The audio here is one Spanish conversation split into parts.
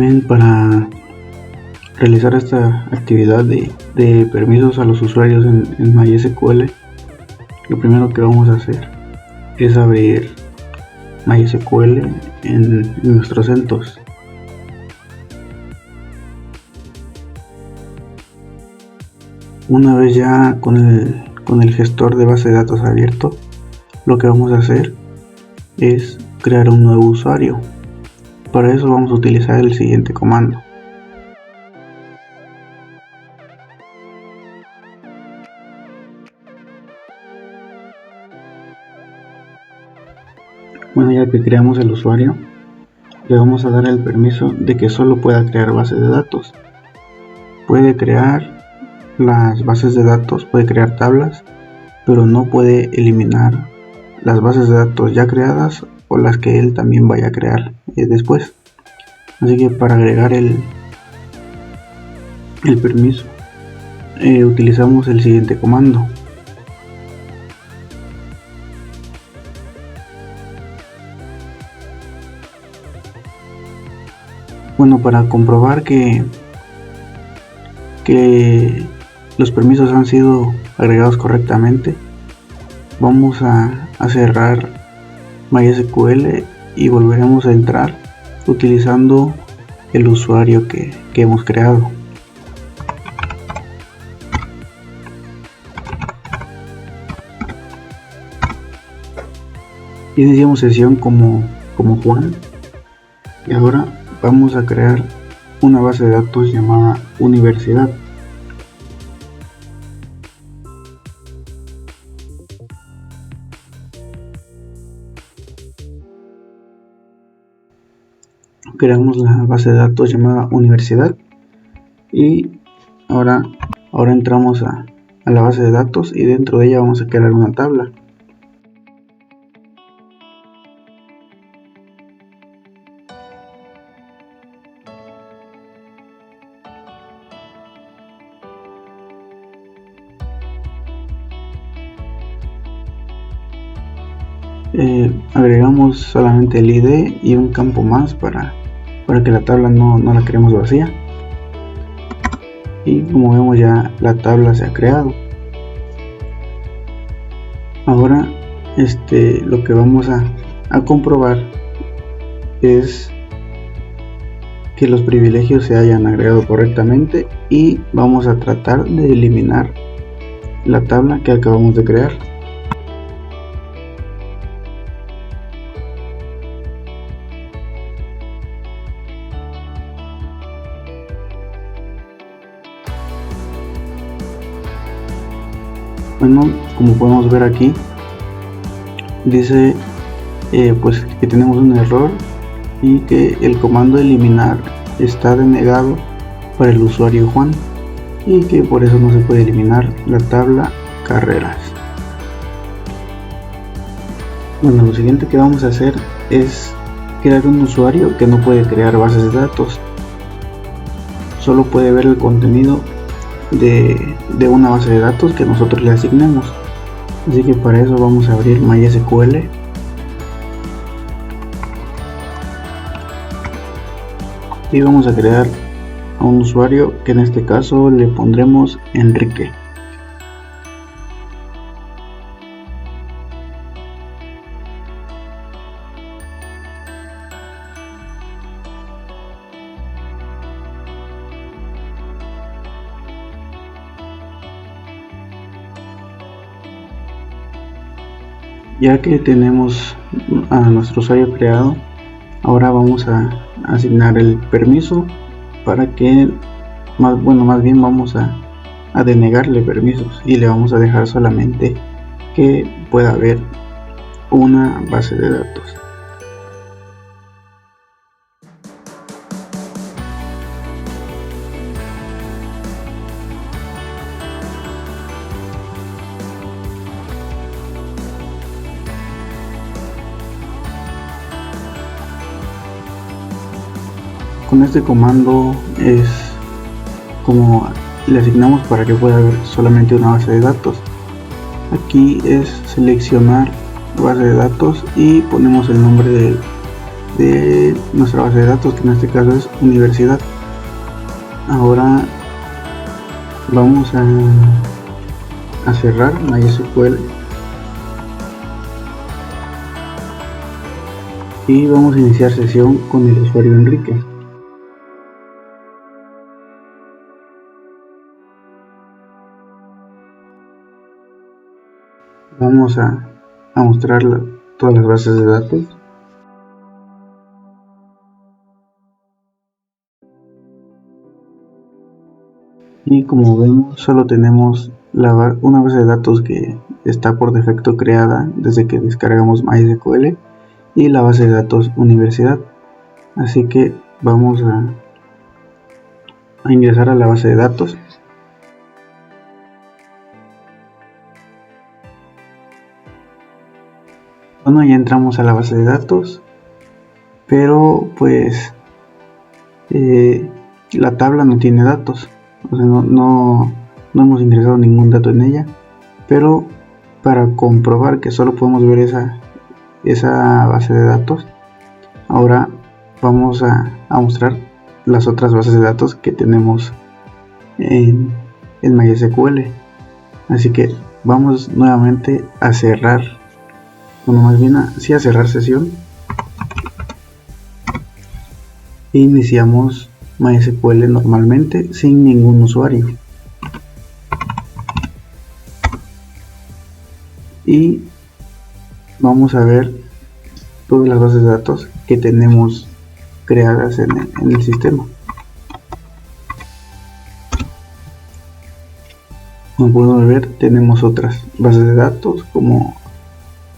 También para realizar esta actividad de permisos a los usuarios en MySQL, lo primero que vamos a hacer es abrir MySQL en nuestro CentOS. Una vez ya con el gestor de base de datos abierto, lo que vamos a hacer es crear un nuevo usuario. Para eso vamos a utilizar el siguiente comando. Bueno, ya que creamos el usuario, le vamos a dar el permiso de que solo pueda crear bases de datos. Puede crear las bases de datos, puede crear tablas, pero no puede eliminar las bases de datos ya creadas o las que él también vaya a crear después. Así que para agregar el permiso utilizamos el siguiente comando. Bueno, para comprobar que los permisos han sido agregados correctamente, vamos a cerrar MySQL y volveremos a entrar utilizando el usuario que hemos creado. Iniciamos sesión como Juan y ahora vamos a crear una base de datos llamada universidad. Creamos la base de datos llamada universidad y ahora entramos a la base de datos y dentro de ella vamos a crear una tabla. Agregamos solamente el ID y un campo más para que la tabla no la creemos vacía, y como vemos ya la tabla se ha creado. Ahora lo que vamos a comprobar es que los privilegios se hayan agregado correctamente y vamos a tratar de eliminar la tabla que acabamos de crear. Bueno, como podemos ver aquí, dice pues que tenemos un error y que el comando eliminar está denegado para el usuario Juan y que por eso no se puede eliminar la tabla carreras. Bueno, lo siguiente que vamos a hacer es crear un usuario que no puede crear bases de datos, solo puede ver el contenido de una base de datos que nosotros le asignemos. Así que para eso vamos a abrir MySQL y vamos a crear a un usuario que en este caso le pondremos Enrique. Ya que tenemos a nuestro usuario creado, ahora vamos a asignar el permiso para que más bien vamos a denegarle permisos y le vamos a dejar solamente que pueda haber una base de datos. Con este comando es como le asignamos para que pueda haber solamente una base de datos. Aquí es seleccionar base de datos y ponemos el nombre de nuestra base de datos, que en este caso es universidad. Ahora vamos a cerrar MySQL y vamos a iniciar sesión con el usuario Enrique. Vamos a mostrar todas las bases de datos. Y como vemos, solo tenemos una base de datos que está por defecto creada desde que descargamos MySQL y la base de datos universidad. Así que vamos a ingresar a la base de datos. Bueno, ya entramos a la base de datos, pero pues la tabla no tiene datos, o sea, no hemos ingresado ningún dato en ella, pero para comprobar que solo podemos ver esa base de datos, ahora vamos a mostrar las otras bases de datos que tenemos en MySQL. Así que vamos nuevamente a cerrar, bueno, más bien a cerrar sesión, e iniciamos MySQL normalmente sin ningún usuario. Y vamos a ver todas las bases de datos que tenemos creadas en el sistema. Como podemos ver, tenemos otras bases de datos como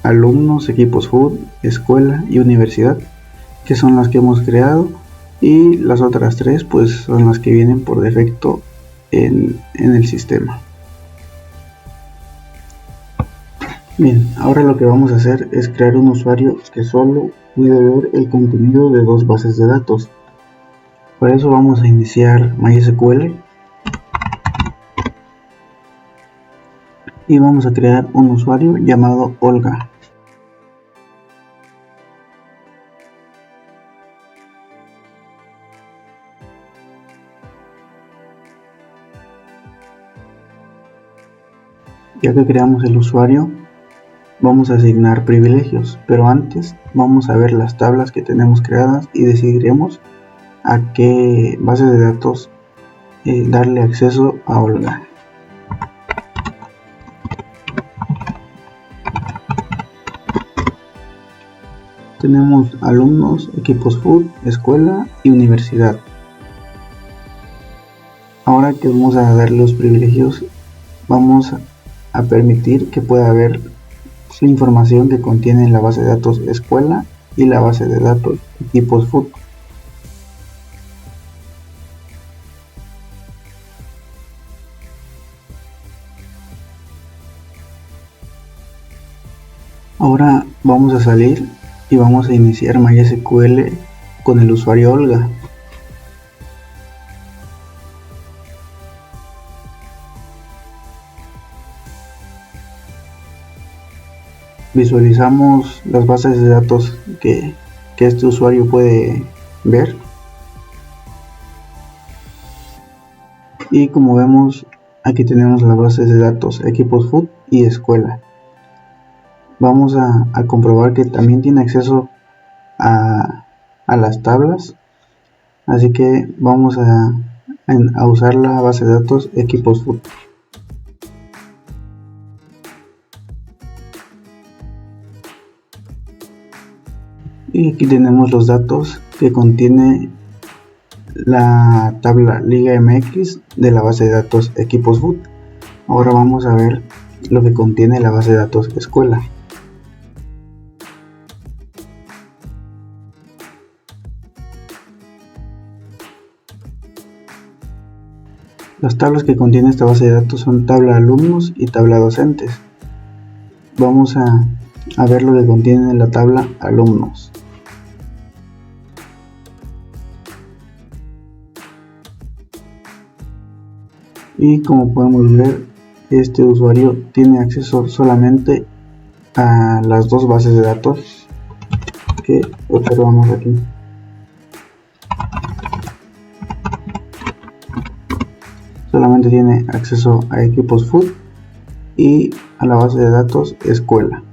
alumnos, equipos food, escuela y universidad, que son las que hemos creado, y las otras tres pues son las que vienen por defecto en el sistema. Bien, ahora lo que vamos a hacer es crear un usuario que solo puede ver el contenido de dos bases de datos. Para eso vamos a iniciar MySQL y vamos a crear un usuario llamado Olga. Ya que creamos el usuario, vamos a asignar privilegios, pero antes vamos a ver las tablas que tenemos creadas y decidiremos a qué base de datos darle acceso a Olga. Tenemos alumnos, equipos food, escuela y universidad. Ahora que vamos a darle los privilegios, vamos a permitir que pueda ver la información que contiene la base de datos escuela y la base de datos equipos food. Ahora vamos a salir y vamos a iniciar MySQL con el usuario Olga. Visualizamos las bases de datos que este usuario puede ver, y como vemos, aquí tenemos las bases de datos equipos food y escuela. Vamos a comprobar que también tiene acceso a las tablas, así que vamos a usar la base de datos equipos food. Y aquí tenemos los datos que contiene la tabla Liga MX de la base de datos equipos food. Ahora vamos a ver lo que contiene la base de datos escuela. Las tablas que contiene esta base de datos son tabla alumnos y tabla docentes. Vamos a ver lo que contiene la tabla alumnos. Y como podemos ver, este usuario tiene acceso solamente a las dos bases de datos que observamos aquí. Solamente tiene acceso a equipos food y a la base de datos escuela.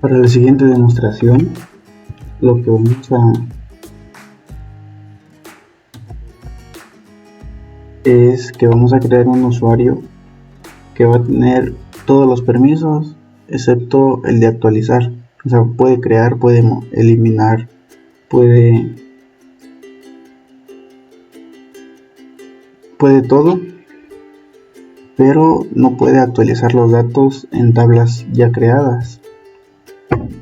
Para la siguiente demostración, lo que vamos a es que vamos a crear un usuario que va a tener todos los permisos excepto el de actualizar. O sea, puede crear, puede eliminar, puede todo, pero no puede actualizar los datos en tablas ya creadas.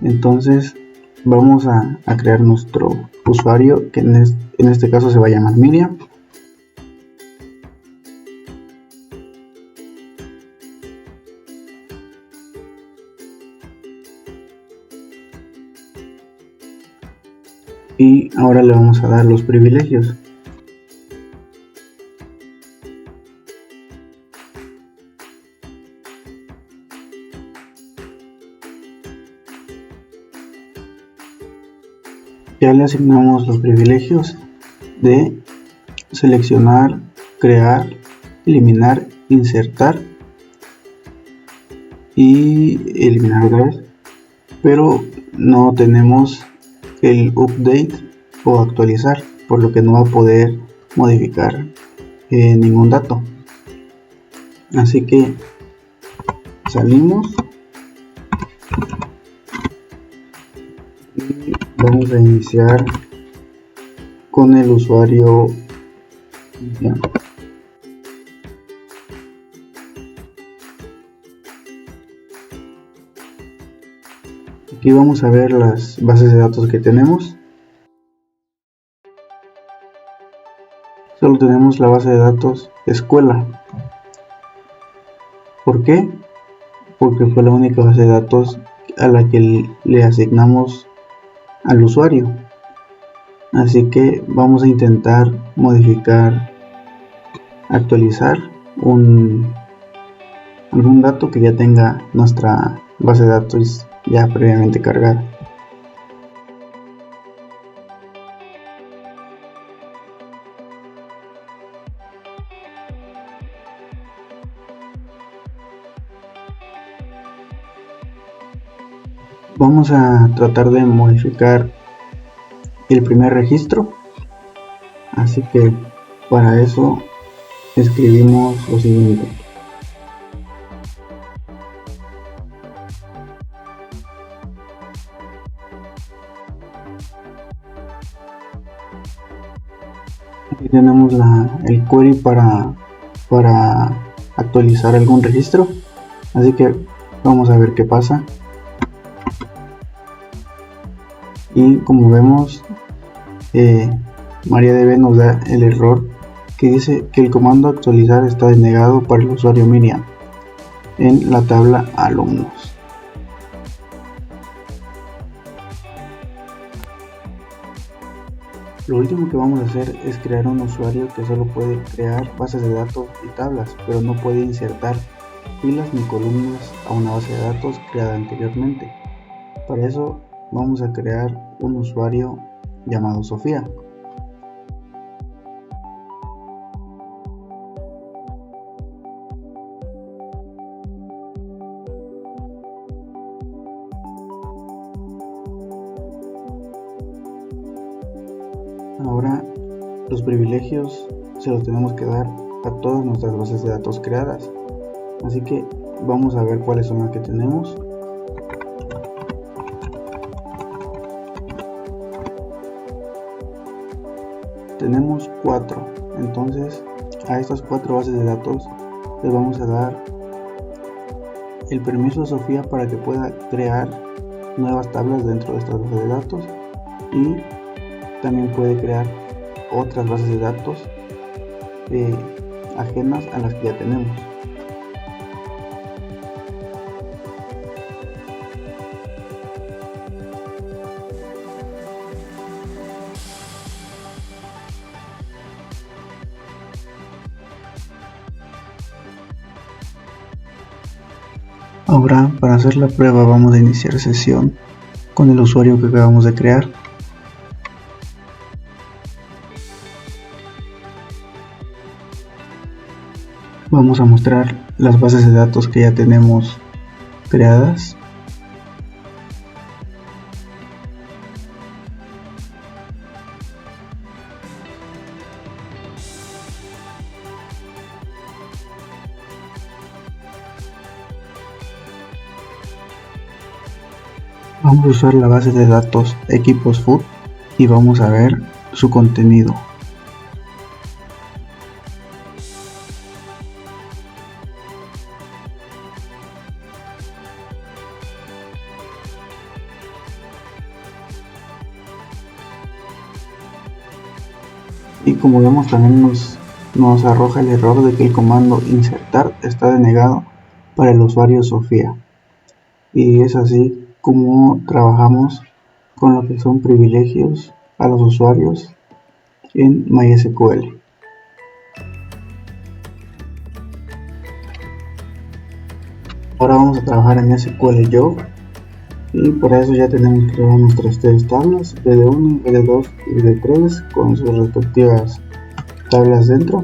Entonces vamos a crear nuestro usuario, que en este caso se va a llamar Miriam. Y ahora le vamos a dar los privilegios. Ya le asignamos los privilegios de seleccionar, crear, eliminar, insertar y eliminar otra vez, pero no tenemos el update o actualizar, por lo que no va a poder modificar ningún dato. Así que salimos y vamos a iniciar con el usuario. Ya. Aquí vamos a ver las bases de datos que tenemos. Solo tenemos la base de datos escuela. ¿Por qué? Porque fue la única base de datos a la que le asignamos al usuario. Así que vamos a intentar modificar, actualizar algún dato que ya tenga nuestra base de datos ya previamente cargada. Vamos a tratar de modificar el primer registro, así que para eso escribimos lo siguiente: aquí tenemos el query para actualizar algún registro, así que vamos a ver qué pasa. Y como vemos, MariaDB nos da el error que dice que el comando actualizar está denegado para el usuario Miriam en la tabla alumnos. Lo último que vamos a hacer es crear un usuario que solo puede crear bases de datos y tablas, pero no puede insertar filas ni columnas a una base de datos creada anteriormente. Para eso vamos a crear un usuario llamado Sofía. Ahora los privilegios se los tenemos que dar a todas nuestras bases de datos creadas, así que vamos a ver cuáles son las que tenemos. Tenemos 4, entonces a estas 4 bases de datos les vamos a dar el permiso a Sofía para que pueda crear nuevas tablas dentro de estas bases de datos, y también puede crear otras bases de datos ajenas a las que ya tenemos. Ahora, para hacer la prueba, vamos a iniciar sesión con el usuario que acabamos de crear. Vamos a mostrar las bases de datos que ya tenemos creadas. Vamos a usar la base de datos equipos food y vamos a ver su contenido. Y como vemos, también nos arroja el error de que el comando insertar está denegado para el usuario Sofía. Y es así como trabajamos con lo que son privilegios a los usuarios en MySQL. Ahora vamos a trabajar en SQL Job y para eso ya tenemos creadas nuestras tres tablas, BD1, BD2 y BD3 con sus respectivas tablas dentro.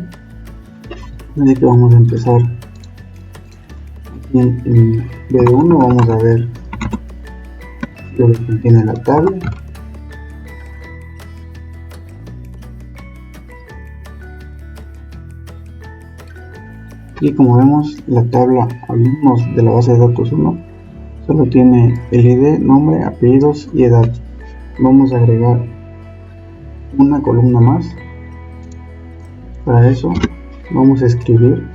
Así que vamos a empezar en BD1. Vamos a ver lo que contiene la tabla. Y como vemos, la tabla alumnos de la base de datos 1 solo tiene el ID, nombre, apellidos y edad. Vamos a agregar una columna más. Para eso vamos a escribir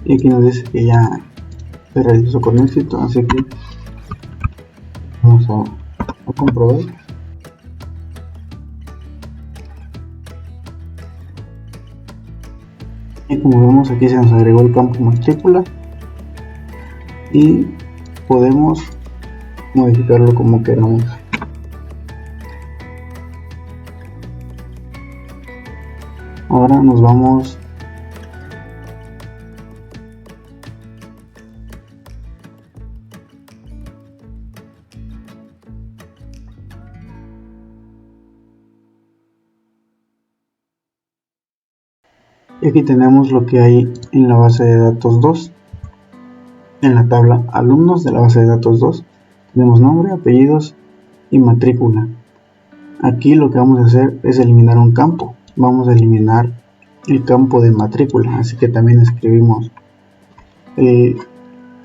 y aquí nos dice que ya se realizó con éxito, así que vamos a comprobar. Y como vemos, aquí se nos agregó el campo matrícula y podemos modificarlo como queramos. Ahora nos vamos y aquí tenemos lo que hay en la base de datos 2. En la tabla alumnos de la base de datos 2 tenemos nombre, apellidos y matrícula. Aquí lo que vamos a hacer es eliminar un campo. Vamos a eliminar el campo de matrícula, así que también escribimos el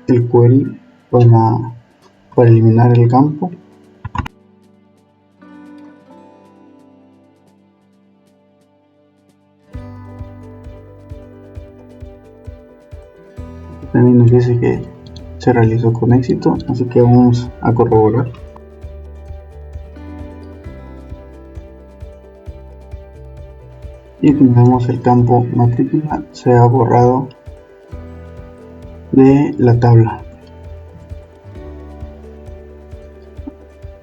query para eliminar el campo. También nos dice que se realizó con éxito, así que vamos a corroborar. Y como vemos, el campo matrícula se ha borrado de la tabla.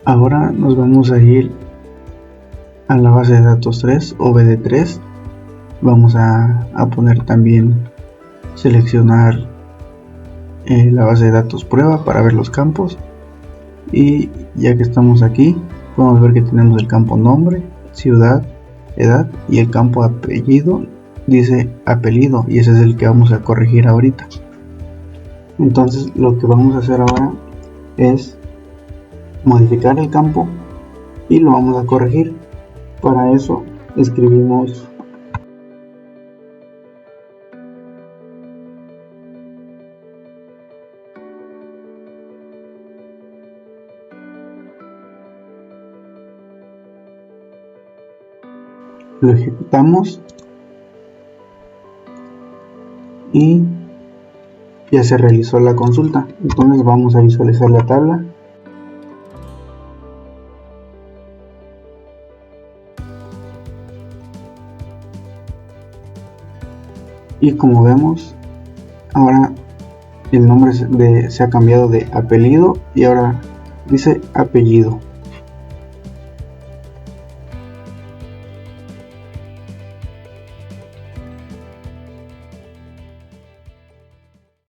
Ahora nos vamos a ir a la base de datos 3 o BD3. Vamos a poner también seleccionar la base de datos prueba para ver los campos, y ya que estamos aquí podemos ver que tenemos el campo nombre, ciudad, edad y el campo apellido dice apellido, y ese es el que vamos a corregir ahorita. Entonces lo que vamos a hacer ahora es modificar el campo y lo vamos a corregir. Para eso escribimos lo ejecutamos y ya se realizó la consulta. Entonces vamos a visualizar la tabla. Y como vemos, ahora el nombre se ha cambiado de apellido y ahora dice apellido.